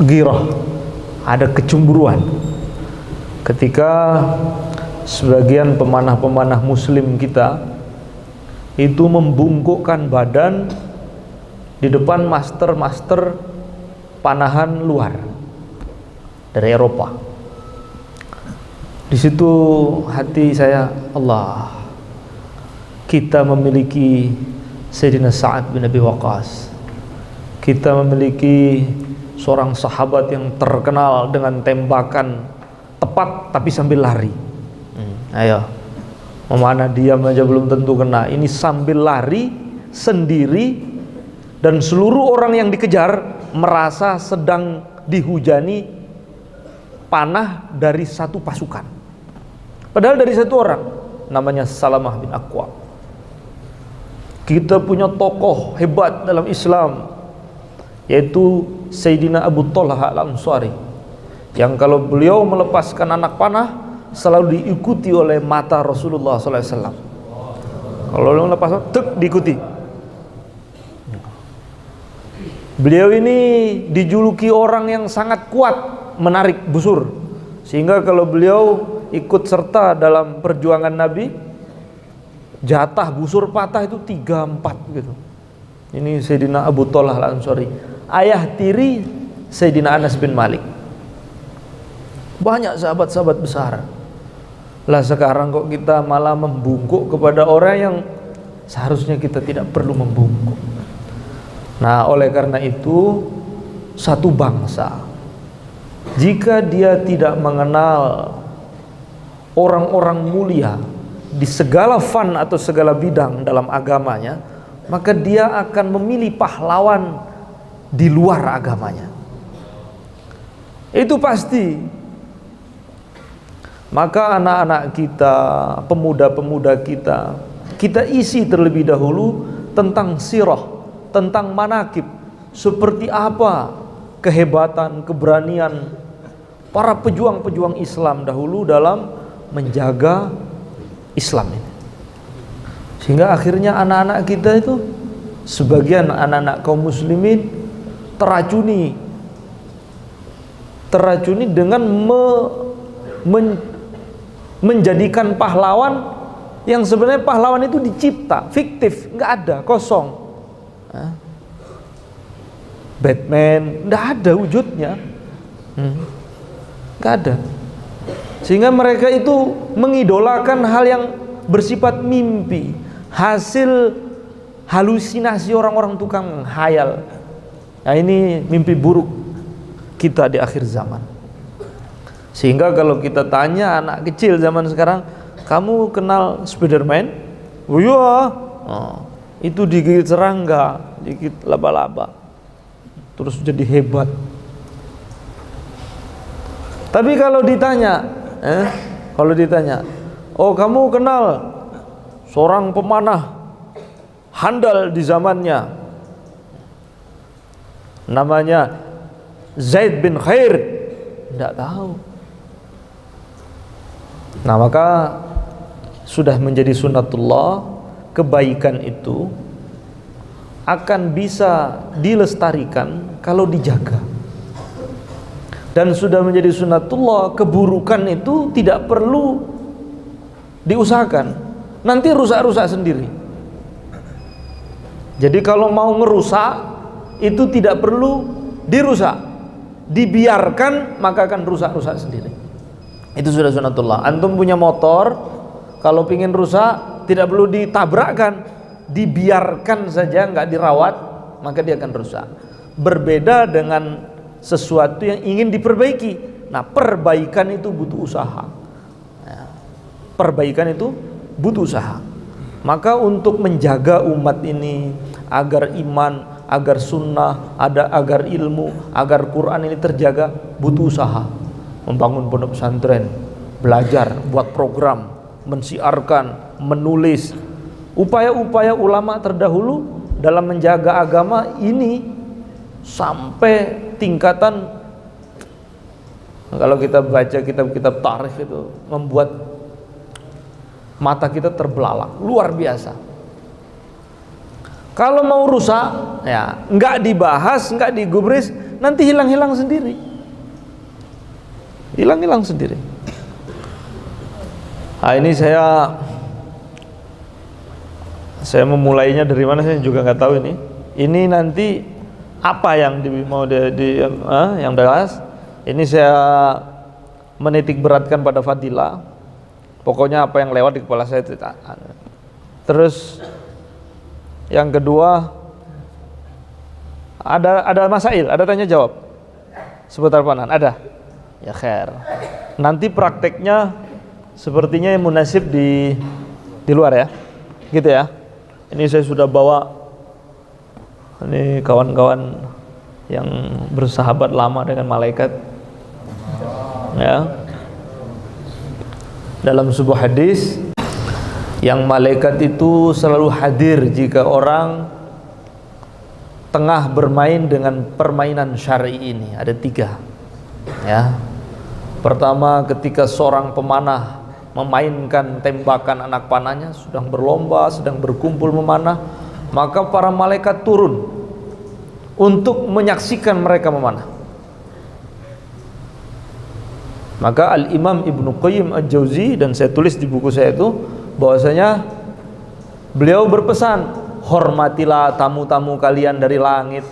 ghirah, ada kecemburuan ketika sebagian pemanah-pemanah muslim kita itu membungkukkan badan di depan master-master panahan luar dari Eropa. Di situ hati saya, Allah, kita memiliki Sayyidina Sa'ad bin Abi Waqqas, kita memiliki seorang sahabat yang terkenal dengan tembakan tepat tapi sambil lari. Ayo, memanah diam aja belum tentu kena, ini sambil lari sendiri, dan seluruh orang yang dikejar merasa sedang dihujani panah dari satu pasukan. Padahal dari satu orang, namanya Salamah bin Aqwa. Kita punya tokoh hebat dalam Islam, yaitu Sayyidina Abu Talha Al-Ansari, yang kalau beliau melepaskan anak panah selalu diikuti oleh mata Rasulullah SAW. Kalau beliau melepaskan, tek, diikuti. Beliau ini dijuluki orang yang sangat kuat menarik busur, sehingga kalau beliau ikut serta dalam perjuangan Nabi, jatah busur patah itu 3-4 gitu. Ini Sayyidina Abu Talha Al-Ansari, ayah tiri Sayyidina Anas bin Malik. Banyak sahabat-sahabat besar. Lah sekarang kok kita malah membungkuk kepada orang yang seharusnya kita tidak perlu membungkuk. Nah, oleh karena itu, satu bangsa jika dia tidak mengenal orang-orang mulia di segala fan atau segala bidang dalam agamanya, maka dia akan memilih pahlawan di luar agamanya. Itu pasti. Maka anak-anak kita, pemuda-pemuda kita, kita isi terlebih dahulu tentang sirah, tentang manakib, seperti apa kehebatan, keberanian para pejuang-pejuang Islam dahulu dalam menjaga Islam ini. Sehingga akhirnya anak-anak kita itu, sebagian anak-anak kaum muslimin teracuni dengan menjadikan pahlawan yang sebenarnya pahlawan itu dicipta, fiktif, nggak ada, kosong. Batman nggak ada wujudnya, nggak ada. Sehingga mereka itu mengidolakan hal yang bersifat mimpi, hasil halusinasi orang-orang tukang hayal. Nah, ini mimpi buruk kita di akhir zaman. Sehingga kalau kita tanya anak kecil zaman sekarang, kamu kenal Spiderman? Oh iya, itu digigit serangga, digigit laba-laba, terus jadi hebat. Tapi kalau ditanya, oh kamu kenal seorang pemanah handal di zamannya, namanya Zaid bin Khair? Tidak tahu. Nah, maka sudah menjadi sunnatullah, kebaikan itu akan bisa dilestarikan kalau dijaga. Dan sudah menjadi sunnatullah, keburukan itu tidak perlu diusahakan, nanti rusak-rusak sendiri. Jadi kalau mau ngerusak itu tidak perlu dirusak, dibiarkan maka akan rusak-rusak sendiri. Itu sudah sunnatullah. Antum punya motor, kalau pingin rusak tidak perlu ditabrakkan, dibiarkan saja, nggak dirawat, maka dia akan rusak. Berbeda dengan sesuatu yang ingin diperbaiki. Nah, perbaikan itu butuh usaha. Perbaikan itu butuh usaha. Maka untuk menjaga umat ini agar iman, agar sunnah, agar ilmu, agar Quran ini terjaga, butuh usaha. Membangun pondok pesantren, belajar, buat program, mensiarkan, menulis. Upaya-upaya ulama terdahulu dalam menjaga agama ini sampai tingkatan, kalau kita baca kitab-kitab tarikh itu membuat mata kita terbelalak, luar biasa. Kalau mau rusak, ya nggak dibahas, nggak digubris, nanti hilang-hilang sendiri. Hilang-hilang sendiri. Nah, ini saya memulainya dari mana saya juga nggak tahu ini. Ini nanti apa yang mau yang dibahas? Ini saya menitik beratkan pada fadilah. Pokoknya apa yang lewat di kepala saya itu. Terus yang kedua, ada masail, ada tanya jawab seputar panahan, ada? Ya khair. Nanti prakteknya sepertinya yang munasib di luar ya, gitu ya. Ini saya sudah bawa ini kawan-kawan yang bersahabat lama dengan malaikat, ya. Dalam sebuah hadis, yang malaikat itu selalu hadir jika orang tengah bermain dengan permainan syar'i ini. Ada 3, ya. Pertama, ketika seorang pemanah memainkan tembakan anak panahnya, sedang berlomba, sedang berkumpul memanah, maka para malaikat turun untuk menyaksikan mereka memanah. Maka Al-Imam Ibnu Qayyim Al-Jauzi, dan saya tulis di buku saya itu, bahwasanya beliau berpesan, hormatilah tamu-tamu kalian dari langit.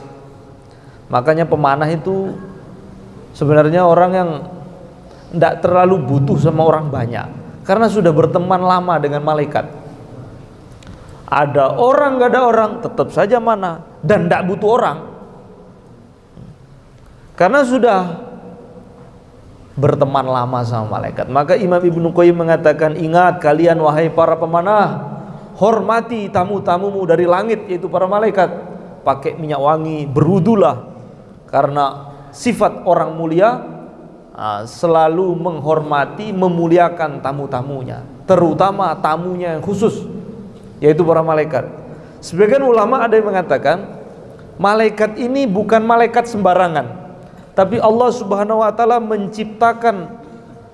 Makanya pemanah itu sebenarnya orang yang tidak terlalu butuh sama orang banyak, karena sudah berteman lama dengan malaikat. Ada orang gak ada orang, tetap saja mana, dan tidak butuh orang, karena sudah berteman lama sama malaikat. Maka Imam Ibnu Qayyim mengatakan, ingat kalian wahai para pemanah, hormati tamu-tamumu dari langit, yaitu para malaikat. Pakai minyak wangi, berwudulah, karena sifat orang mulia selalu menghormati, memuliakan tamu-tamunya, terutama tamunya yang khusus, yaitu para malaikat. Sebagian ulama ada yang mengatakan, malaikat ini bukan malaikat sembarangan, tapi Allah Subhanahu wa ta'ala menciptakan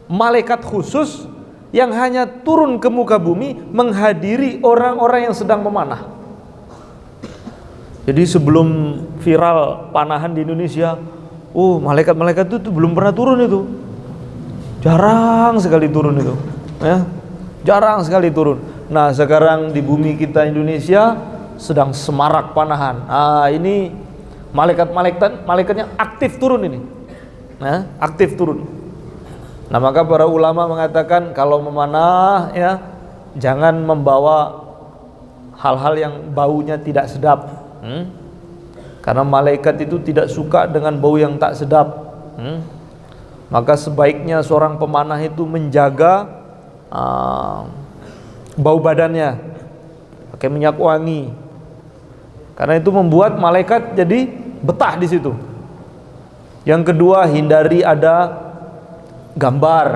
malaikat khusus yang hanya turun ke muka bumi menghadiri orang-orang yang sedang memanah. Jadi sebelum viral panahan di Indonesia, malaikat-malaikat itu belum pernah turun itu. Jarang sekali turun itu, ya. Jarang sekali turun. Nah, sekarang di bumi kita Indonesia sedang semarak panahan. Ini malaikatnya aktif turun ini. Nah, aktif turun. Nah, maka para ulama mengatakan kalau memanah, ya, jangan membawa hal-hal yang baunya tidak sedap. Karena malaikat itu tidak suka dengan bau yang tak sedap. Maka sebaiknya seorang pemanah itu menjaga bau badannya, pakai minyak wangi, karena itu membuat malaikat jadi betah di situ. Yang kedua, hindari ada gambar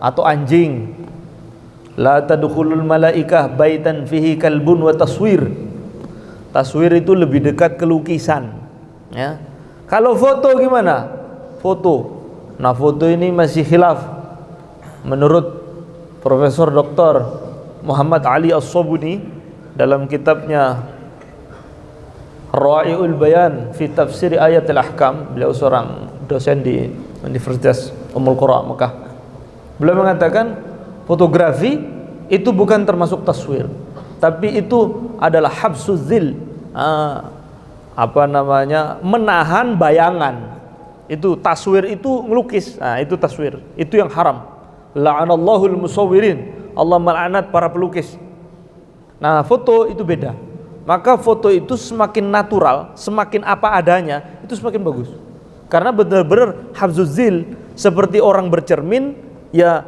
atau anjing. La tadkhulul malaikah baitan fihi kalbun wa taswir. Taswir itu lebih dekat ke lukisan, ya. Kalau foto gimana? Foto. Nah, foto ini masih khilaf. Menurut Profesor Dr. Muhammad Ali As-Sabuni dalam kitabnya Ra'iul Bayan fi Tafsir Ayatil Ahkam, beliau seorang dosen di Universitas Ummul Qura Mekah. Beliau mengatakan fotografi itu bukan termasuk taswir, tapi itu adalah habsuzil, menahan bayangan. Itu taswir, itu ngelukis. Itu taswir, itu yang haram. La'anallahul musawwirin, Allah melaknat para pelukis. Nah, foto itu beda. Maka foto itu semakin natural, semakin apa adanya, itu semakin bagus. Karena benar-benar habsuzil, seperti orang bercermin, ya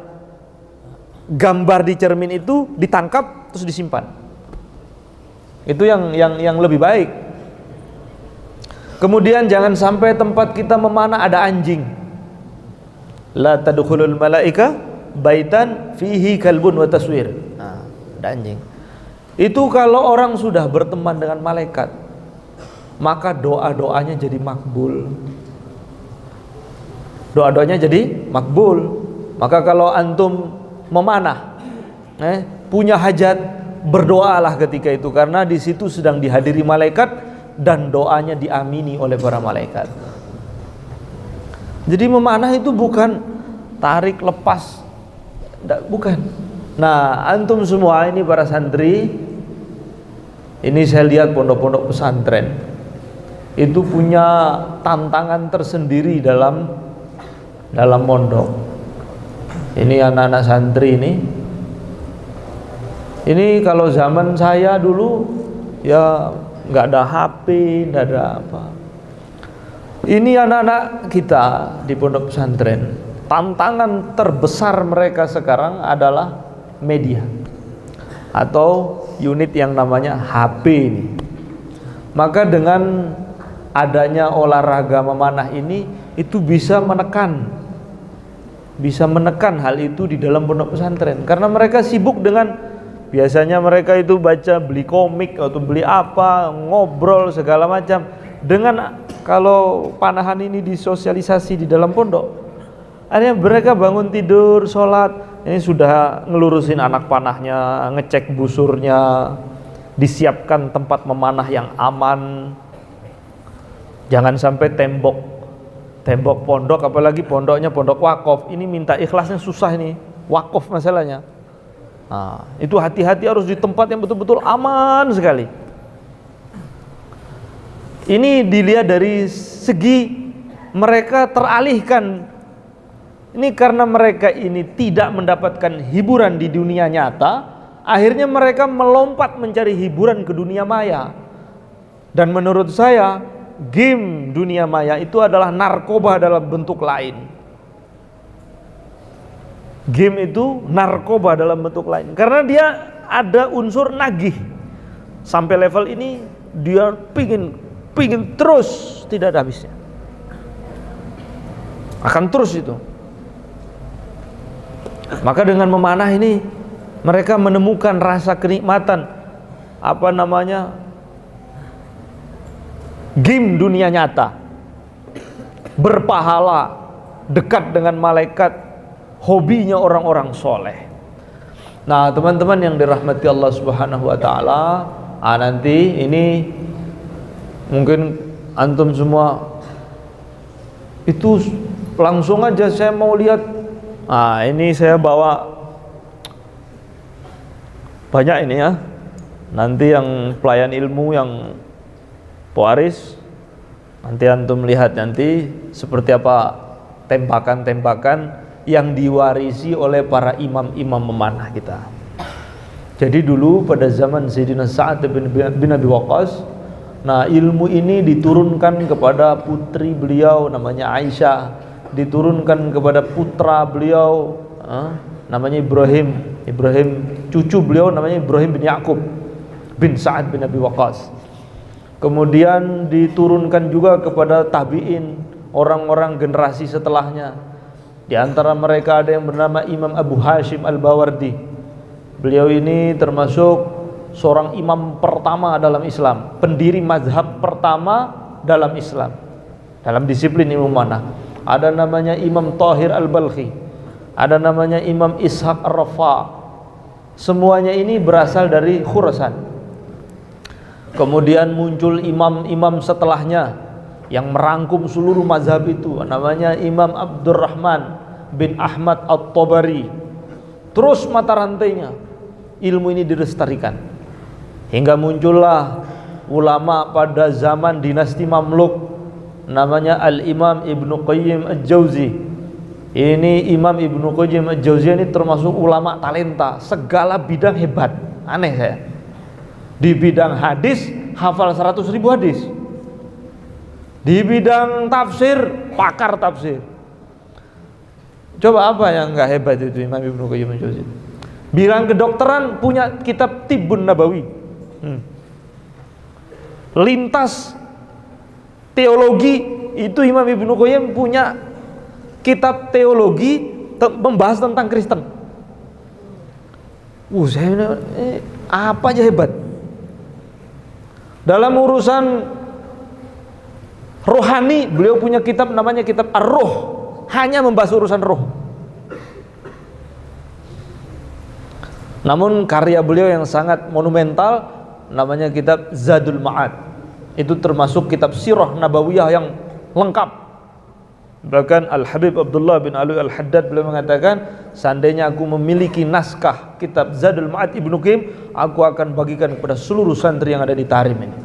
gambar di cermin itu ditangkap terus disimpan. Itu yang lebih baik. Kemudian jangan sampai tempat kita memanah ada anjing. La tadkhulul malaika baitan fihi kalbun wa taswir. Ada anjing. Itu kalau orang sudah berteman dengan malaikat, maka doa-doanya jadi makbul. Doa-doanya jadi makbul. Maka kalau antum memanah, punya hajat, berdoalah ketika itu, karena di situ sedang dihadiri malaikat dan doanya diamini oleh para malaikat. Jadi memanah itu bukan tarik lepas, bukan. Nah, antum semua ini para santri, ini saya lihat pondok-pondok pesantren itu punya tantangan tersendiri dalam pondok. Ini anak-anak santri ini kalau zaman saya dulu ya nggak ada HP, nggak ada apa. Ini anak-anak kita di pondok pesantren, tantangan terbesar mereka sekarang adalah media atau unit yang namanya HP ini. Maka dengan adanya olahraga memanah ini, itu bisa menekan hal itu di dalam pondok pesantren, karena mereka sibuk dengan, biasanya mereka itu baca, beli komik atau beli apa, ngobrol segala macam. Dengan kalau panahan ini disosialisasi di dalam pondok, akhirnya mereka bangun tidur, sholat, ini sudah ngelurusin anak panahnya, ngecek busurnya, disiapkan tempat memanah yang aman. Jangan sampai tembok pondok, apalagi pondoknya pondok wakaf, ini minta ikhlasnya susah, ini wakaf masalahnya. Nah, itu hati-hati, harus di tempat yang betul-betul aman sekali. Ini dilihat dari segi mereka teralihkan. Ini karena mereka ini tidak mendapatkan hiburan di dunia nyata, akhirnya mereka melompat mencari hiburan ke dunia maya. Dan menurut saya, game dunia maya itu adalah narkoba dalam bentuk lain. Game itu narkoba dalam bentuk lain, karena dia ada unsur nagih. Sampai level ini dia pingin terus, tidak ada habisnya, akan terus itu. Maka dengan memanah ini mereka menemukan rasa kenikmatan, game dunia nyata, berpahala, dekat dengan malaikat, hobinya orang-orang soleh. Nah, teman-teman yang dirahmati Allah Subhanahu wa taala, nanti ini mungkin antum semua itu langsung aja saya mau lihat. Ini saya bawa banyak ini ya. Nanti yang pelayan ilmu, yang pewaris, nanti antum lihat nanti seperti apa tembakan-tembakan yang diwarisi oleh para imam-imam memanah kita. Jadi dulu pada zaman Sayyidina Sa'ad bin Abi Waqqas, nah ilmu ini diturunkan kepada putri beliau namanya Aisyah, diturunkan kepada putra beliau namanya Ibrahim, cucu beliau namanya Ibrahim bin Ya'qub bin Sa'ad bin Abi Waqqas. Kemudian diturunkan juga kepada tabi'in, orang-orang generasi setelahnya. Di antara mereka ada yang bernama Imam Abu Hashim Al-Bawardi. Beliau ini termasuk seorang imam pertama dalam Islam, pendiri mazhab pertama dalam Islam, dalam disiplin ilmu manah. Ada namanya Imam Tahir Al-Balkhi, ada namanya Imam Ishaq Ar-Rafa. Semuanya ini berasal dari Khurasan. Kemudian muncul imam-imam setelahnya yang merangkum seluruh mazhab itu, namanya Imam Abdurrahman bin Ahmad At-Tabari. Terus mata rantainya ilmu ini dilestarikan hingga muncullah ulama pada zaman dinasti Mamluk, namanya Al-Imam Ibnu Qayyim Al-Jauzi. Ini Imam Ibnu Qayyim Al-Jauzi ini termasuk ulama talenta, segala bidang hebat. Aneh saya, di bidang hadis hafal 100.000 hadis, di bidang tafsir pakar tafsir. Coba apa yang nggak hebat itu Imam Ibnu Qayyim Al-Jauzi? Bidang kedokteran punya kitab Tibbun Nabawi. Lintas teologi itu Imam Ibnu Qayyim punya kitab teologi membahas tentang Kristen. Apa aja hebat. Dalam urusan rohani beliau punya kitab namanya kitab Ar-Ruh, hanya membahas urusan roh. Namun karya beliau yang sangat monumental namanya kitab Zadul Ma'ad. Itu termasuk kitab sirah nabawiyah yang lengkap. Bahkan Al-Habib Abdullah bin Alwi Al-Haddad beliau mengatakan, seandainya aku memiliki naskah kitab Zadul Ma'ad Ibnu Qayyim, aku akan bagikan kepada seluruh santri yang ada di Tahrim ini.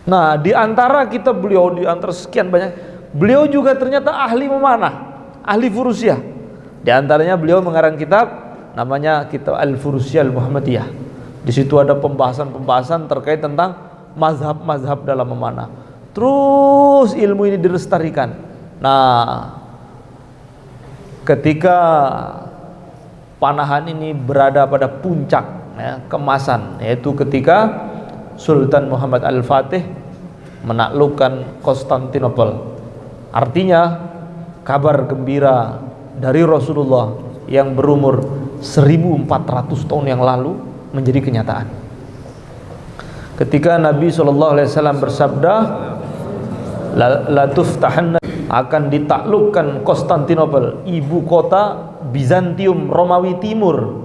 Nah, di antara kitab beliau, di antara sekian banyak, beliau juga ternyata ahli memanah, ahli furusiah. Di antaranya beliau mengarang kitab namanya kitab Al-Furusiyah Al-Muhammadiyah. Di situ ada pembahasan-pembahasan terkait tentang mazhab-mazhab dalam memanah. Terus ilmu ini dilestarikan. Nah, ketika panahan ini berada pada puncak ya, kemasan, yaitu ketika Sultan Muhammad Al-Fatih menaklukkan Konstantinopel. Artinya kabar gembira dari Rasulullah yang berumur 1400 tahun yang lalu menjadi kenyataan. Ketika Nabi SAW bersabda, la tuftahanna, akan ditaklukkan Konstantinopel, ibu kota Bizantium Romawi Timur,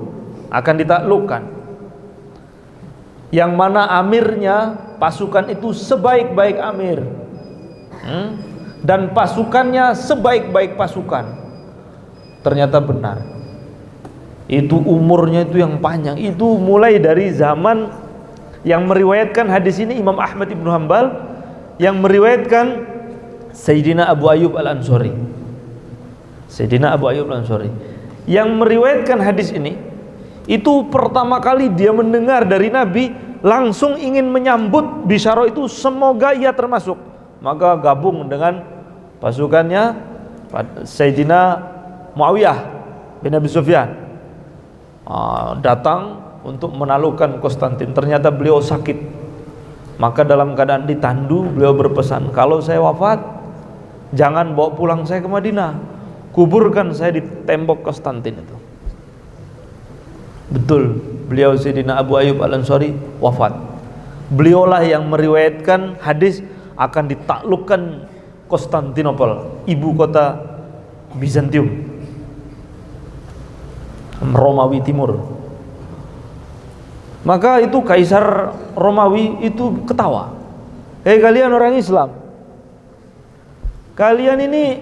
akan ditaklukkan, yang mana amirnya, pasukan itu sebaik-baik amir, dan pasukannya sebaik-baik pasukan. Ternyata benar. Itu umurnya itu yang panjang. Itu mulai dari zaman yang meriwayatkan hadis ini Imam Ahmad Ibnu Hanbal, yang meriwayatkan Sayyidina Abu Ayyub Al-Ansari. Sayyidina Abu Ayyub Al-Ansari yang meriwayatkan hadis ini, itu pertama kali dia mendengar dari Nabi, langsung ingin menyambut bisyarah itu, semoga ia termasuk. Maka gabung dengan pasukannya Sayyidina Muawiyah bin Abi Sufyan, datang untuk menaklukkan Konstantin. Ternyata beliau sakit. Maka dalam keadaan ditandu, beliau berpesan, kalau saya wafat, jangan bawa pulang saya ke Madinah, kuburkan saya di tembok Konstantin itu. Betul, beliau Sayyidina Abu Ayyub Al-Ansari wafat. Beliaulah yang meriwayatkan hadis akan ditaklukkan Konstantinopel, ibu kota Bizantium Romawi Timur. Maka itu Kaisar Romawi itu ketawa. Hei kalian orang Islam, kalian ini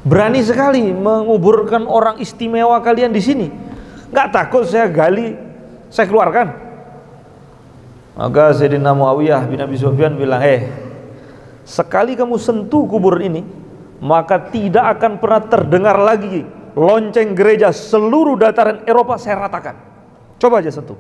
berani sekali menguburkan orang istimewa kalian di sini. Nggak takut saya gali, saya keluarkan? Maka Sayyidina Muawiyah bin Abi Sufyan bilang, sekali kamu sentuh kubur ini, maka tidak akan pernah terdengar lagi lonceng gereja seluruh dataran Eropa saya ratakan. Coba aja sentuh.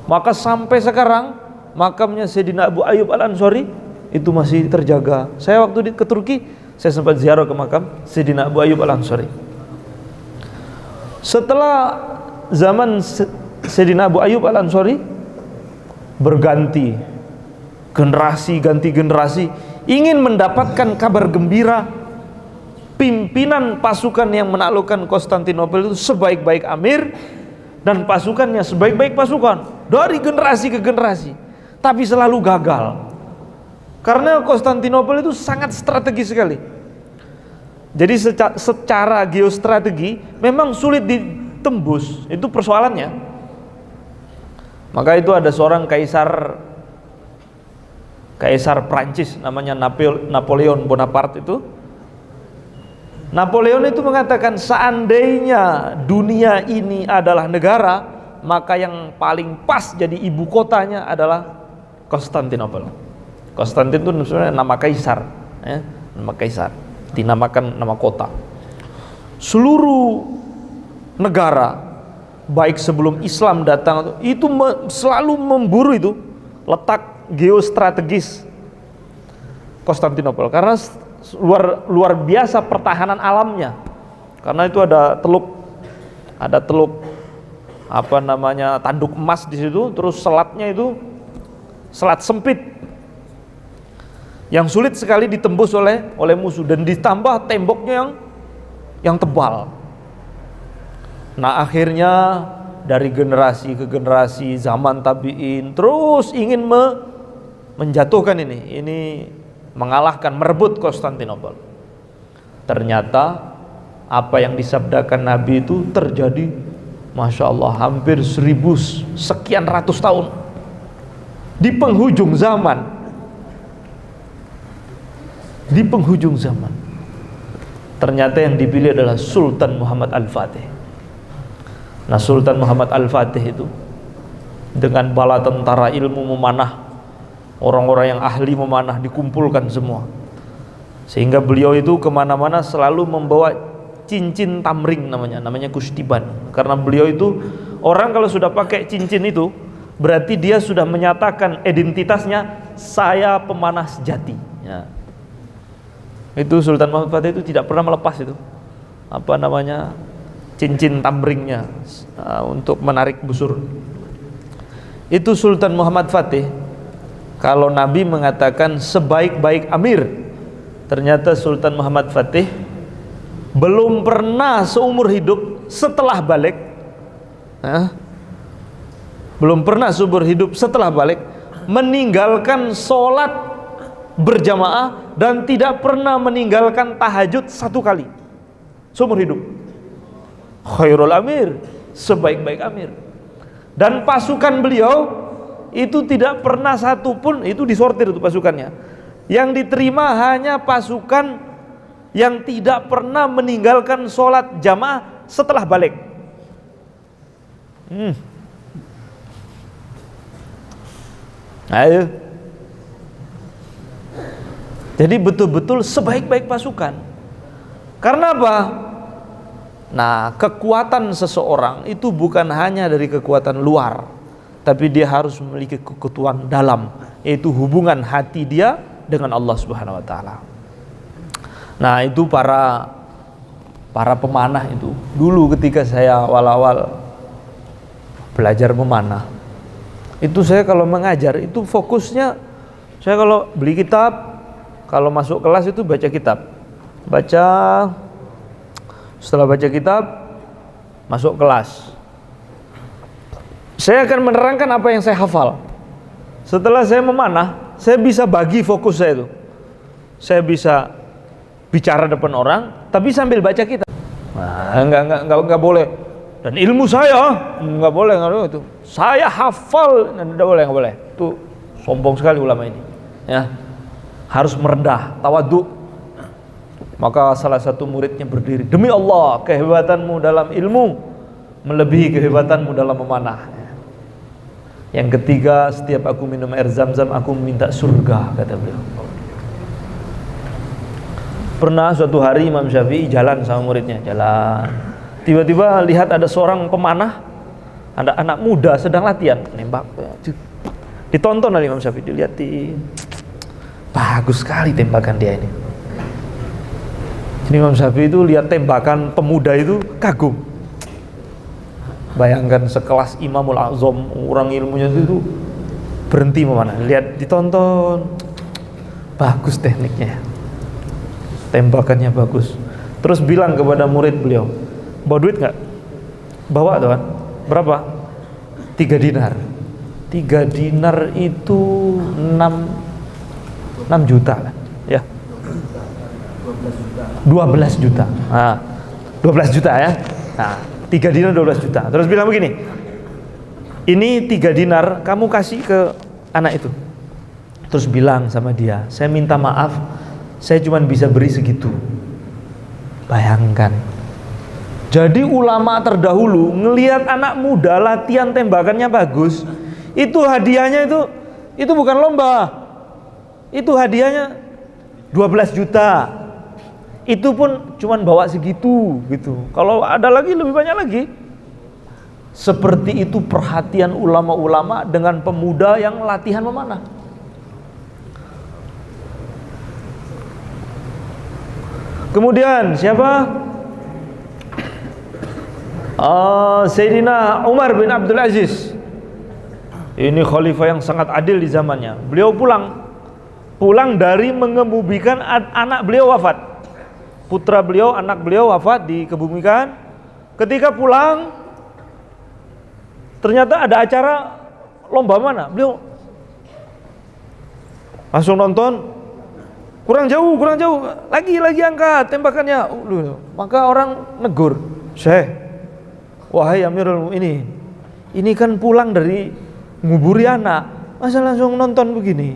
Maka sampai sekarang makamnya Sayyidina Abu Ayyub Al-Ansari itu masih terjaga. Saya waktu ke Turki, saya sempat ziarah ke makam Sayyidina Abu Ayyub Al-Ansari. Setelah zaman Sayyidina Abu Ayyub Al-Ansari, berganti generasi, ganti generasi, ingin mendapatkan kabar gembira pimpinan pasukan yang menaklukkan Konstantinopel itu sebaik-baik amir, dan pasukannya sebaik-baik pasukan, dari generasi ke generasi, tapi selalu gagal. Karena Konstantinopel itu sangat strategis sekali. Jadi secara geostrategi memang sulit ditembus, itu persoalannya. Maka itu ada seorang kaisar Prancis namanya Napoleon Bonaparte itu. Napoleon itu mengatakan, seandainya dunia ini adalah negara, maka yang paling pas jadi ibu kotanya adalah Konstantinopel. Konstantin itu sebenarnya nama kaisar, ya, nama kaisar, dinamakan nama kota. Seluruh negara, baik sebelum Islam datang, itu selalu memburu itu letak geostrategis Konstantinopel, karena luar biasa pertahanan alamnya. Karena itu ada teluk apa namanya, tanduk emas di situ, terus selatnya itu selat sempit yang sulit sekali ditembus oleh musuh, dan ditambah temboknya yang tebal. Nah, akhirnya dari generasi ke generasi, zaman tabi'in terus ingin menjatuhkan ini mengalahkan, merebut Konstantinopel. Ternyata apa yang disabdakan Nabi itu terjadi, Masya Allah, hampir 1000 sekian ratus tahun di penghujung zaman. Di penghujung zaman ternyata yang dipilih adalah Sultan Muhammad Al-Fatih. Nah, Sultan Muhammad Al-Fatih itu dengan bala tentara, ilmu memanah, orang-orang yang ahli memanah dikumpulkan semua, sehingga beliau itu kemana-mana selalu membawa cincin tamring, namanya kustiban. Karena beliau itu, orang kalau sudah pakai cincin itu berarti dia sudah menyatakan identitasnya, saya pemanah sejati ya. Itu Sultan Muhammad Fatih itu tidak pernah melepas itu cincin tamringnya untuk menarik busur. Itu Sultan Muhammad Fatih. Kalau Nabi mengatakan sebaik-baik amir, ternyata Sultan Muhammad Fatih belum pernah seumur hidup setelah balik, belum pernah seumur hidup setelah balik meninggalkan sholat berjamaah dan tidak pernah meninggalkan tahajud satu kali seumur hidup. Khairul amir, sebaik-baik amir. Dan pasukan beliau itu tidak pernah satupun, itu disortir itu pasukannya, yang diterima hanya pasukan yang tidak pernah meninggalkan sholat jamaah setelah balik. Ayo. Jadi betul-betul sebaik-baik pasukan. Karena apa? Nah, kekuatan seseorang itu bukan hanya dari kekuatan luar, tapi dia harus memiliki kekuatan dalam, yaitu hubungan hati dia dengan Allah Subhanahu wa taala. Nah, itu para pemanah itu. Dulu ketika saya awal-awal belajar memanah, itu saya kalau mengajar itu fokusnya, saya kalau beli kitab, kalau masuk kelas itu baca kitab, setelah baca kitab masuk kelas, saya akan menerangkan apa yang saya hafal. Setelah saya memanah, saya bisa bagi fokus saya itu, saya bisa bicara depan orang tapi sambil baca kitab. Nah, enggak boleh. Dan ilmu saya enggak boleh itu. Saya hafal, enggak boleh. Itu sombong sekali ulama ini. Ya. Harus merendah, tawadhu. Maka salah satu muridnya berdiri, demi Allah, kehebatanmu dalam ilmu melebihi kehebatanmu dalam memanah. Yang ketiga, setiap aku minum air zam-zam aku minta surga, kata beliau. Pernah suatu hari Imam Syafi'i jalan sama muridnya, jalan. Tiba-tiba lihat ada seorang pemanah, ada anak muda sedang latihan nembak. Ditonton oleh Imam Syafi'i, dilihatin. Bagus sekali tembakan dia ini. Jadi Imam Syafi'i itu lihat tembakan pemuda itu kagum. Bayangkan sekelas Imamul Azam, orang ilmunya itu berhenti memanah, lihat, ditonton. Bagus tekniknya, tembakannya bagus. Terus bilang kepada murid beliau, bawa duit nggak? Bawa tuan. Berapa? 3 dinar. 3 dinar itu 6 juta kan? Ya. 12 juta. Nah, 12 juta ya. Nah, 3 dinar 12 juta. Terus bilang begini, ini 3 dinar kamu kasih ke anak itu. Terus bilang sama dia, saya minta maaf, saya cuma bisa beri segitu. Bayangkan. Jadi ulama terdahulu ngelihat anak muda latihan tembakannya bagus, itu hadiahnya itu bukan lomba. Itu hadiahnya 12 juta. Itu pun cuman bawa segitu gitu. Kalau ada lagi lebih banyak lagi. Seperti itu perhatian ulama-ulama dengan pemuda yang latihan memanah. Kemudian siapa? Sayyidina Umar bin Abdul Aziz. Ini khalifah yang sangat adil di zamannya. Beliau pulang dari mengebumikan anak beliau wafat. Putra beliau, anak beliau wafat dikebumikan. Ketika pulang, ternyata ada acara lomba mana. Beliau langsung nonton. kurang jauh, lagi angkat tembakannya. Maka orang negur, Syekh, wahai Amirul Mukminin, ini kan pulang dari nguburi anak, masa langsung nonton begini?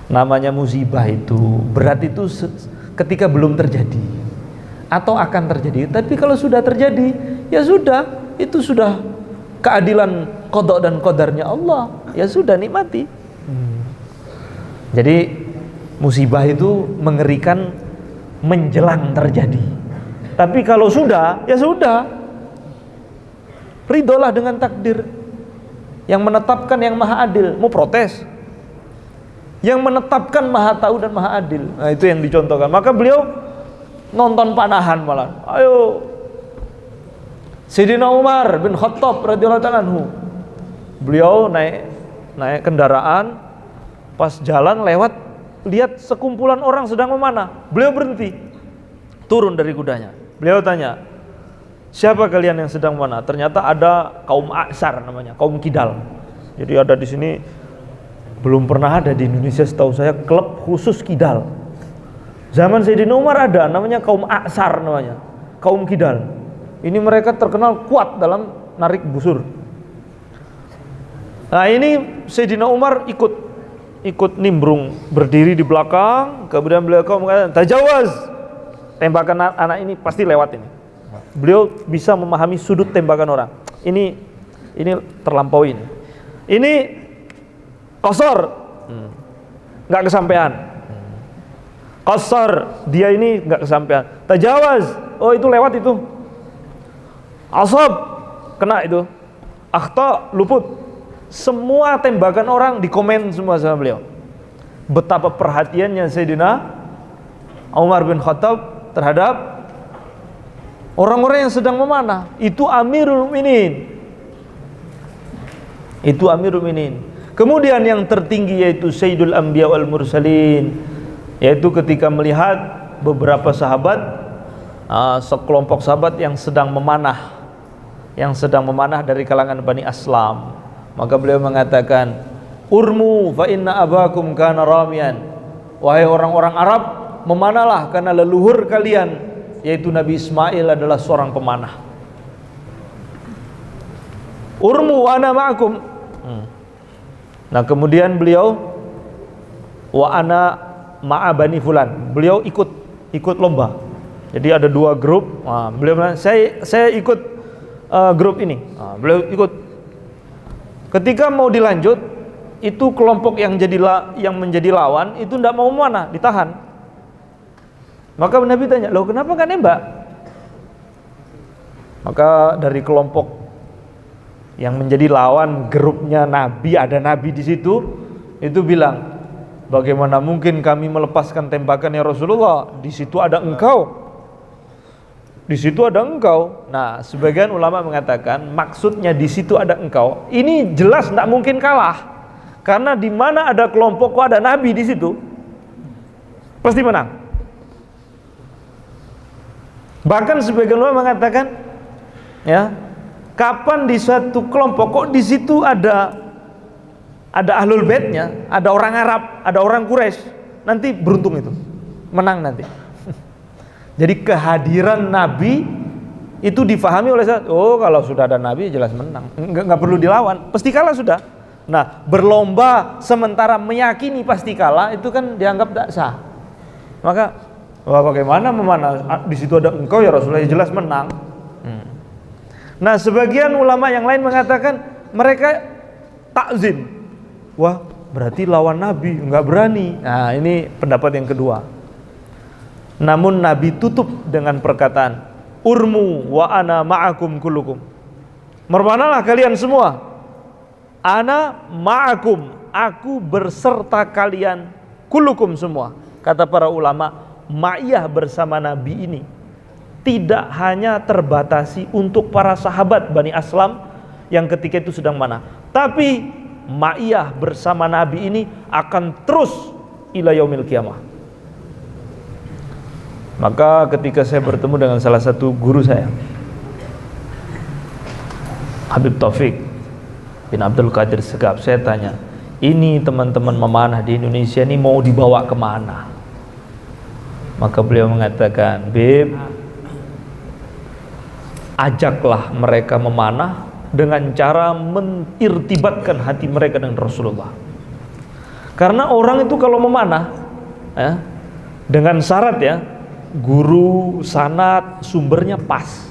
Namanya musibah itu, berat itu ketika belum terjadi atau akan terjadi. Tapi kalau sudah terjadi, ya sudah, itu sudah keadilan qada dan qadarnya Allah. Ya sudah, nikmati. Jadi musibah itu mengerikan menjelang terjadi. Tapi kalau sudah, ya sudah. Ridholah dengan takdir yang menetapkan yang maha adil. Mau protes? Yang menetapkan maha tahu dan maha adil. Nah, itu yang dicontohkan. Maka beliau nonton panahan malah. Ayo, Sayyidina Umar bin Khattab radhiyallahu ta'ala anhu. Beliau naik kendaraan, pas jalan lewat, lihat sekumpulan orang sedang memanah. Beliau berhenti, turun dari kudanya. Beliau tanya, siapa kalian yang sedang memanah? Ternyata ada kaum Aksar namanya, kaum Kidal. Jadi ada di sini, belum pernah ada di Indonesia setahu saya klub khusus Kidal. Zaman Sayyidina Umar ada namanya kaum Aksar namanya, kaum Kidal. Ini mereka terkenal kuat dalam narik busur. Nah ini Sayyidina Umar ikut nimbrung, berdiri di belakang. Kemudian beliau mengatakan, tajawaz, tembakan anak ini pasti lewat ini. Beliau bisa memahami sudut tembakan orang. Ini terlampaui ini. Ini qasar, nggak kesampean. Qasar, dia ini nggak kesampean. Tajawaz, oh itu lewat itu. Asab, kena itu. Akhta, luput. Semua tembakan orang dikomen semua sama beliau. Betapa perhatiannya Sayyidina Umar bin Khattab terhadap orang-orang yang sedang memanah. Itu Amirul Mukminin. Itu Amirul Mukminin. Kemudian yang tertinggi yaitu Sayyidul Anbiya wal Mursalin, yaitu ketika melihat beberapa sahabat, sekelompok sahabat yang sedang memanah dari kalangan Bani Aslam. Maka beliau mengatakan, urmu fa inna abakum kana ramiyan. Wahai orang-orang Arab, memanahlah karena leluhur kalian yaitu Nabi Ismail adalah seorang pemanah. Urmu wa ana ma'akum. Nah kemudian beliau wa ana ma'a bani fulan. Beliau ikut lomba. Jadi ada dua grup. Nah, beliau bilang saya ikut grup ini. Nah, beliau ikut. Ketika mau dilanjut, itu kelompok yang menjadi lawan itu tidak mau memanah, ditahan. Maka Nabi tanya, loh kenapa nggak nembak? Maka dari kelompok yang menjadi lawan grupnya Nabi, ada Nabi di situ, itu bilang, bagaimana mungkin kami melepaskan tembakan ya Rasulullah? Di situ ada engkau. Di situ ada engkau. Nah, sebagian ulama mengatakan maksudnya di situ ada engkau. Ini jelas tidak mungkin kalah. Karena di mana ada kelompok kok ada Nabi di situ, pasti menang. Bahkan sebagian ulama mengatakan, ya, kapan di suatu kelompok kok di situ ada ahlul baitnya, ada orang Arab, ada orang Quraisy, nanti beruntung itu, menang nanti. Jadi kehadiran Nabi itu difahami oleh saya. Oh kalau sudah ada Nabi jelas menang, nggak perlu dilawan, pasti kalah sudah. Nah berlomba sementara meyakini pasti kalah itu kan dianggap tidak sah. Maka bagaimana memanah? Di situ ada engkau ya Rasulullah, jelas menang. Nah sebagian ulama yang lain mengatakan mereka takzim. Wah berarti lawan Nabi, nggak berani. Nah ini pendapat yang kedua. Namun Nabi tutup dengan perkataan, urmu wa ana ma'akum kullukum. Bermanalah kalian semua. Ana ma'akum, aku berserta kalian kullukum semua. Kata para ulama, ma'iyah bersama Nabi ini tidak hanya terbatasi untuk para sahabat Bani Aslam yang ketika itu sedang mana, tapi ma'iyah bersama Nabi ini akan terus ila yaumil qiyamah. Maka ketika saya bertemu dengan salah satu guru saya, Habib Taufik bin Abdul Qadir Segaf, saya tanya, ini teman-teman memanah di Indonesia ini mau dibawa kemana? Maka beliau mengatakan, Beb, ajaklah mereka memanah dengan cara menirtibatkan hati mereka dengan Rasulullah. Karena orang itu kalau memanah ya, dengan syarat ya, guru, sanad, sumbernya pas,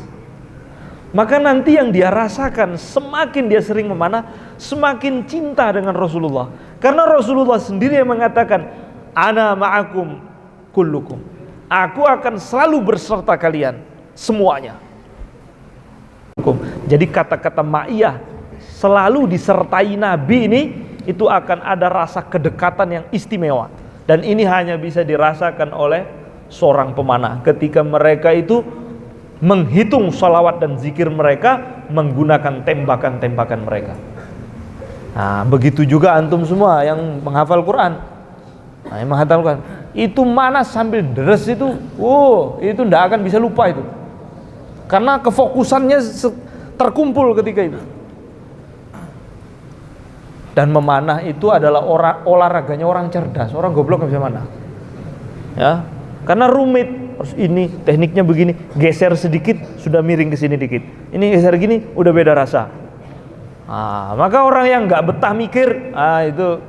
maka nanti yang dia rasakan semakin dia sering memanah, semakin cinta dengan Rasulullah. Karena Rasulullah sendiri yang mengatakan, ana ma'akum kullukum, aku akan selalu berserta kalian semuanya. Jadi kata-kata ma'iyah, selalu disertai Nabi ini, itu akan ada rasa kedekatan yang istimewa. Dan ini hanya bisa dirasakan oleh seorang pemanah ketika mereka itu menghitung salawat dan zikir mereka menggunakan tembakan-tembakan mereka. Nah, begitu juga antum semua yang menghafal Quran. Nah, yang menghafal Quran itu mana sambil deres itu, itu tidak akan bisa lupa itu. Karena kefokusannya terkumpul ketika itu. Dan memanah itu adalah olahraganya orang cerdas. Orang goblok nggak bisa manah. Ya, karena rumit. Harus ini tekniknya begini, geser sedikit sudah miring ke sini dikit. Ini geser gini udah beda rasa. Maka orang yang nggak betah mikir, itu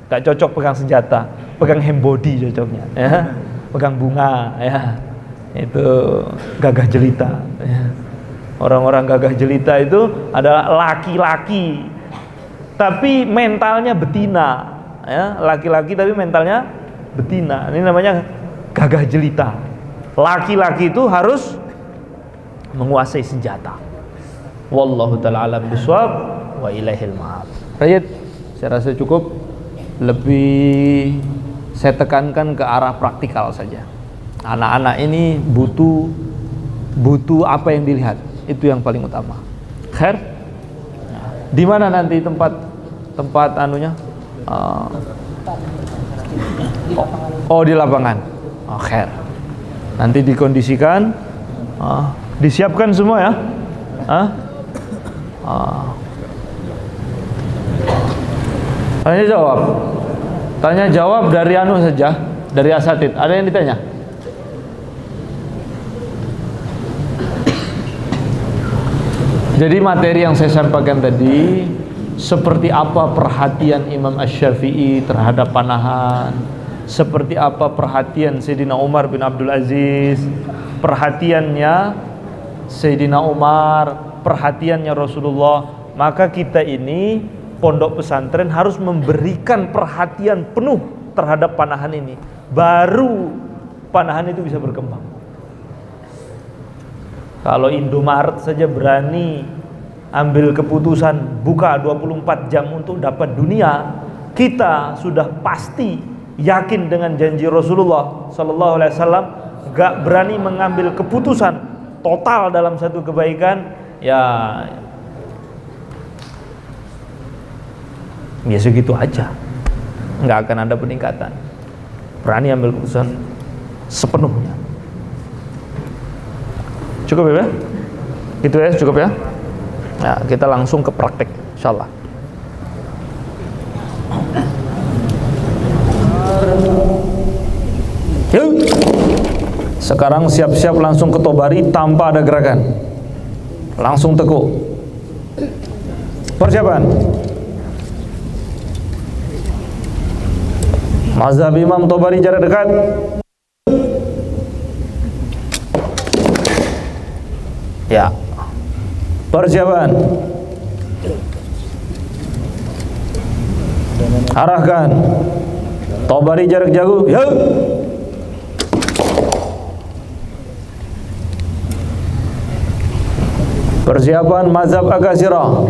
nggak cocok pegang senjata, pegang handbody cocoknya. Ya, pegang bunga. Ya, itu gagah jelita. Ya. Orang-orang gagah jelita itu adalah laki-laki tapi mentalnya betina, ya, laki-laki tapi mentalnya betina. Ini namanya gagah jelita. Laki-laki itu harus menguasai senjata. Wallahu ta'ala alam bisawab wa ilaihil ma'ab. Baik, saya rasa cukup. Lebih saya tekankan ke arah praktikal saja. Anak-anak ini butuh apa yang dilihat, itu yang paling utama. Khair. Di mana nanti tempat anunya? Di lapangan. Khair. Nanti dikondisikan, disiapkan semua ya. Tanya jawab dari anu saja, dari asatid. Ada yang ditanya? Jadi materi yang saya sampaikan tadi, seperti apa perhatian Imam Asy-Syafi'i terhadap panahan, seperti apa perhatian Sayyidina Umar bin Abdul Aziz, perhatiannya Sayyidina Umar, perhatiannya Rasulullah. Maka kita ini pondok pesantren harus memberikan perhatian penuh terhadap panahan ini, baru panahan itu bisa berkembang. Kalau Indomaret saja berani ambil keputusan buka 24 jam untuk dapat dunia, kita sudah pasti yakin dengan janji Rasulullah sallallahu alaihi wasallam, gak berani mengambil keputusan total dalam satu kebaikan, ya segitu aja, nggak akan ada peningkatan. Berani ambil keputusan sepenuhnya. Cukup ya? Gitu ya, cukup ya? Nah, kita langsung ke praktek insyaallah. Yuk. Sekarang siap-siap langsung ke Tobari tanpa ada gerakan. Langsung tekuk. Persiapan. Mazhab Imam Tobari jarak dekat. Ya. Persiapan. Arahkan. Tobari jarak jauh. Yuk. Persiapan mazhab Akasirah.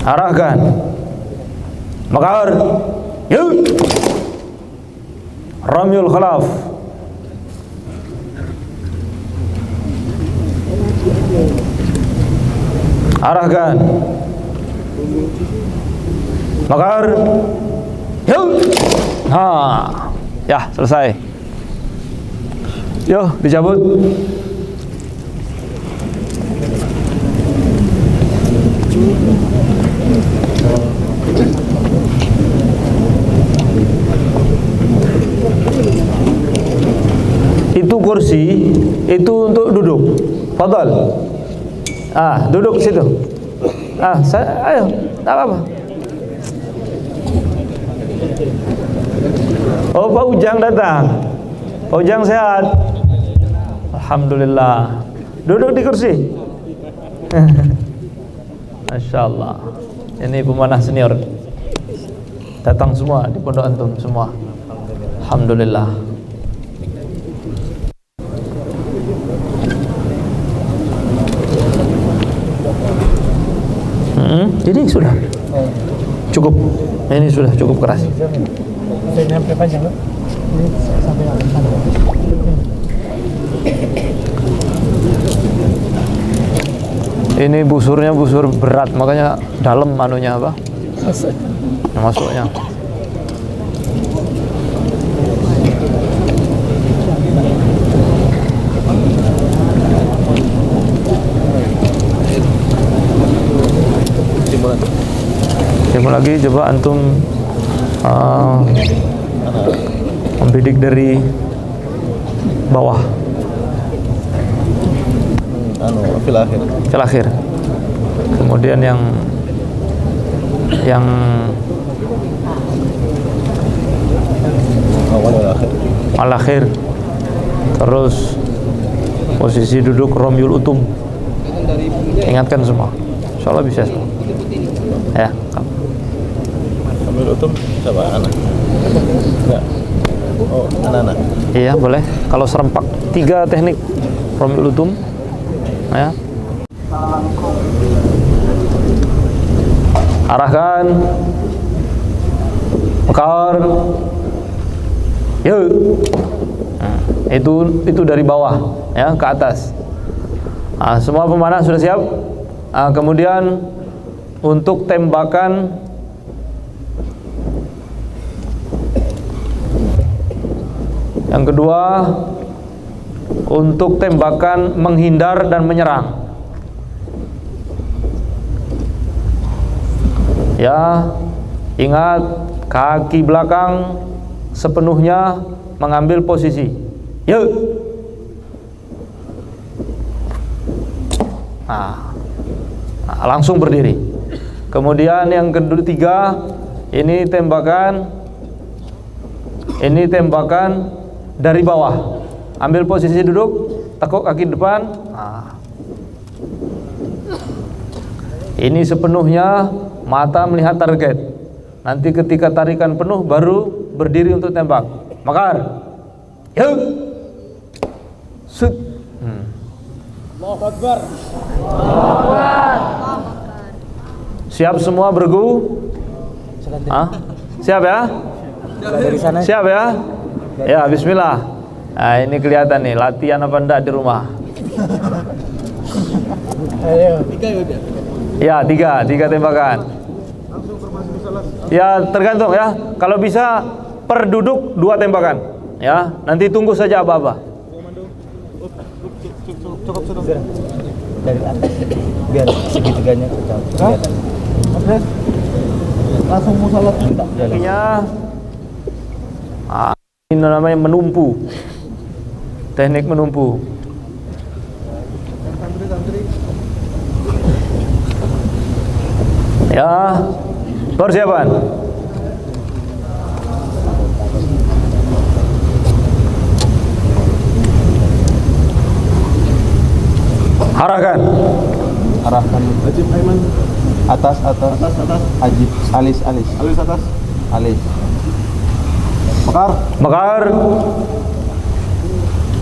Arahkan. Makar. Yuk. Ramyul Khalaf. Arahkan. Makar. Yuk. Ya, selesai. Yuk, dicabut. kursi itu untuk duduk. Fadhal. Duduk situ. Ayo, tak apa-apa. Oh, Pak Ujang datang. Pak Ujang sehat? Alhamdulillah. Duduk di kursi. Masya Allah. Ini pemanah senior. Datang semua di pondok antum semua. Alhamdulillah. Jadi sudah cukup. Ini sudah cukup keras. Ini busurnya busur berat, makanya dalam anunya apa? Masuknya. Timbul lagi, coba antum membidik dari bawah. Fil akhir. Kemudian yang al akhir. Terus posisi duduk Romyul Utum. Ingatkan semua. Insyaallah bisa semua. Ya. Romyul Utum coba anak. Enggak. Oh, anak-anak. Iya, boleh. Kalau serempak 3 teknik Romyul Utum. Ya. Arahkan. Mekar. Yuk. Itu dari bawah ya ke atas. Semua pemanah sudah siap. Kemudian untuk tembakan yang kedua, untuk tembakan menghindar dan menyerang. Ya, ingat kaki belakang sepenuhnya mengambil posisi. Yuk. Langsung berdiri. Kemudian yang ketiga, ini tembakan dari bawah. Ambil posisi duduk, tekuk kaki depan. Ini sepenuhnya mata melihat target. Nanti ketika tarikan penuh baru berdiri untuk tembak. Makar. Yuk. Sud. Allahu Akbar. Siap semua bergu? Siap ya? Siap ya? Ya, bismillah. Ini kelihatan nih latihan apa enggak di rumah. Ya, tiga tembakan. Ya, tergantung ya. Kalau bisa per duduk 2 tembakan. Ya, nanti tunggu saja apa-apa. Cukup dari atas biar segitiganya kelihatan. Langsung musalat. Kakinya ini namanya menumpu. Teknik menumpu. Ya, persiapan. Arahkan. Ajib Aiman. Atas. Ajib alis atas. Alis. Mekar.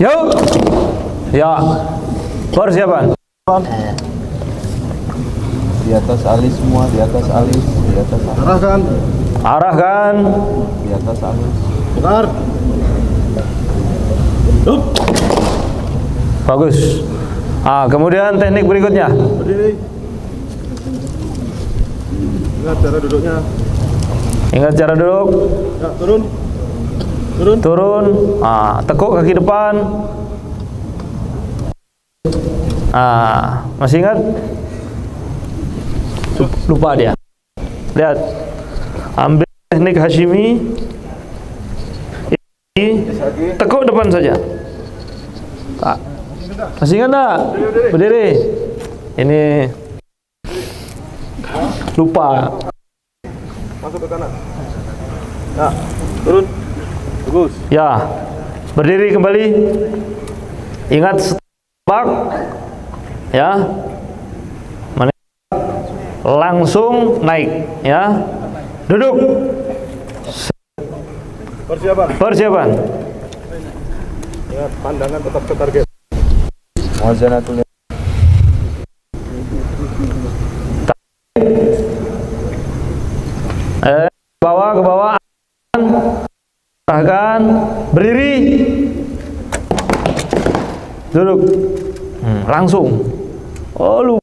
Yuk. Ya. Persiapan. Di atas alis semua, di atas alis. Arahkan. Di atas alis. Mekar. Bagus. Kemudian teknik berikutnya. Berdiri. Ingat cara duduknya. Ingat cara duduk. Ya, turun. Tekuk kaki depan. Masih ingat? Lupa dia. Lihat. Ambil teknik Hashimi. Tekuk depan saja. Pak. Masih ingat enggak? Berdiri. Ini lupa. Masuk ke kanan. Ya, turun. Bagus. Ya. Berdiri kembali. Ingat step ya. Langsung naik ya. Duduk. Persiapan. Ingat, pandangan tetap ke target. Muazanatul Ke bawah, arahkan, berdiri, duduk, langsung. Oh lupa.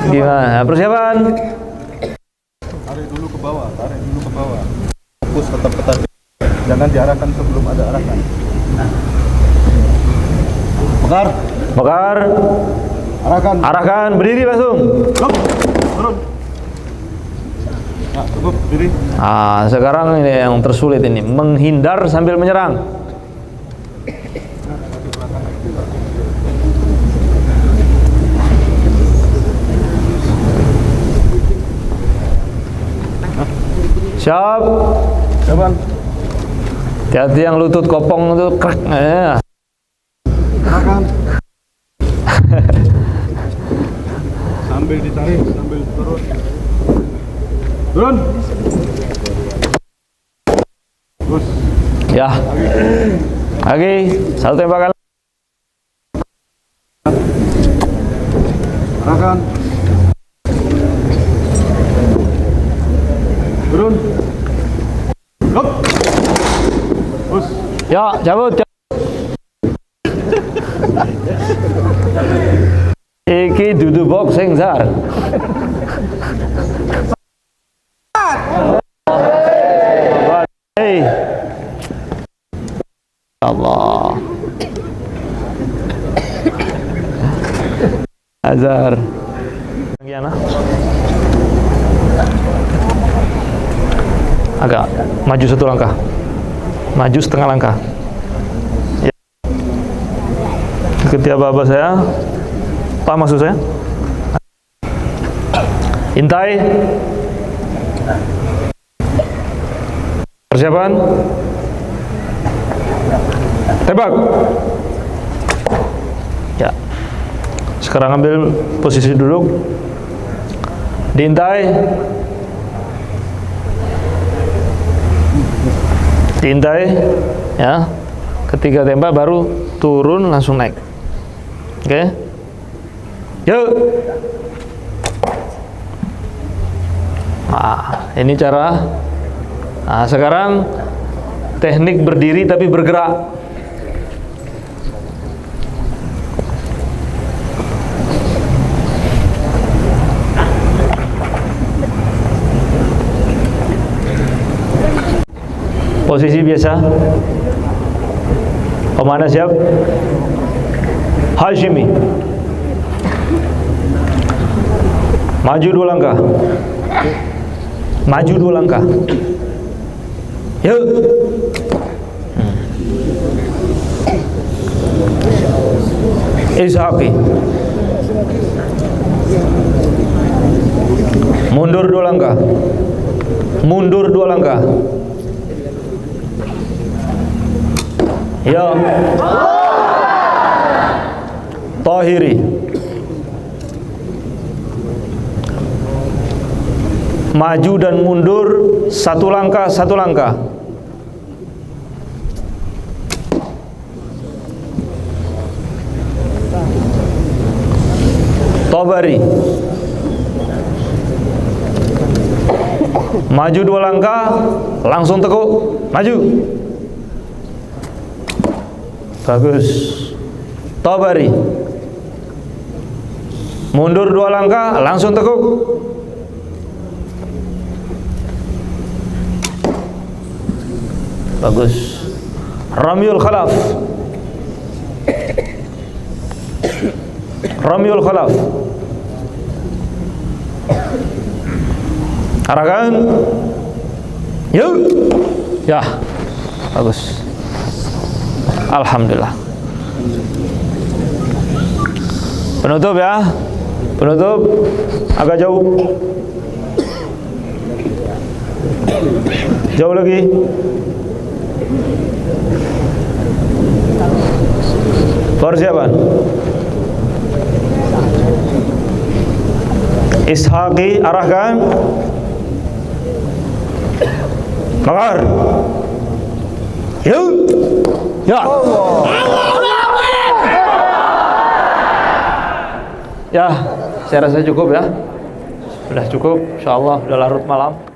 Gimana? Persiapan. Tarik dulu ke bawah. Fokus tetap ke target. Jangan diarahkan sebelum ada arahan. Bakar. Arahkan, berdiri langsung. Turun. Ya, cukup, diri. Sekarang ini yang tersulit ini, menghindar sambil menyerang. Siap. Siapan. Hati-hati yang lutut kopong itu krek. Arahkan. Sambil ditarik, sambil turun. Turun. Terus. Ya. Lagi, satu tembakan. Arahkan. Turun. Hop. Terus. Ya, cabut. Iki dudu boxing Zar. Hey. Allah. Azhar. Gimana? Agak maju satu langkah. Maju setengah langkah. Ya. Ikuti apa-apa saya. Apa maksud saya? Intai. Persiapan. Tembak. Ya. Sekarang ambil posisi duduk. Diintai. Diintai. Ya. Ketika tembak baru turun langsung naik. Oke. Yuk. Ini cara. Sekarang teknik berdiri tapi bergerak. Posisi biasa. Komandan siap. Hashimi. Maju 2 langkah. Maju 2 langkah. Yuk. Ishaqi. Mundur 2 langkah. Mundur 2 langkah. Ya. Tahiri. Maju dan mundur 1 langkah 1 langkah. Tabari. Maju 2 langkah, langsung tekuk, maju. Bagus. Tabari. Mundur 2 langkah, langsung tekuk. Bagus. Ramyul Khalaf. Ramyul Khalaf. Arahkan. Yuk. Ya. Bagus. Alhamdulillah. Penutup ya. Penutup agak jauh. Jauh lagi. Persiapan. Ishaqi arahkan. Makar. Yuk. Ya. Ya, saya rasa cukup ya. Sudah cukup, insyaallah sudah larut malam.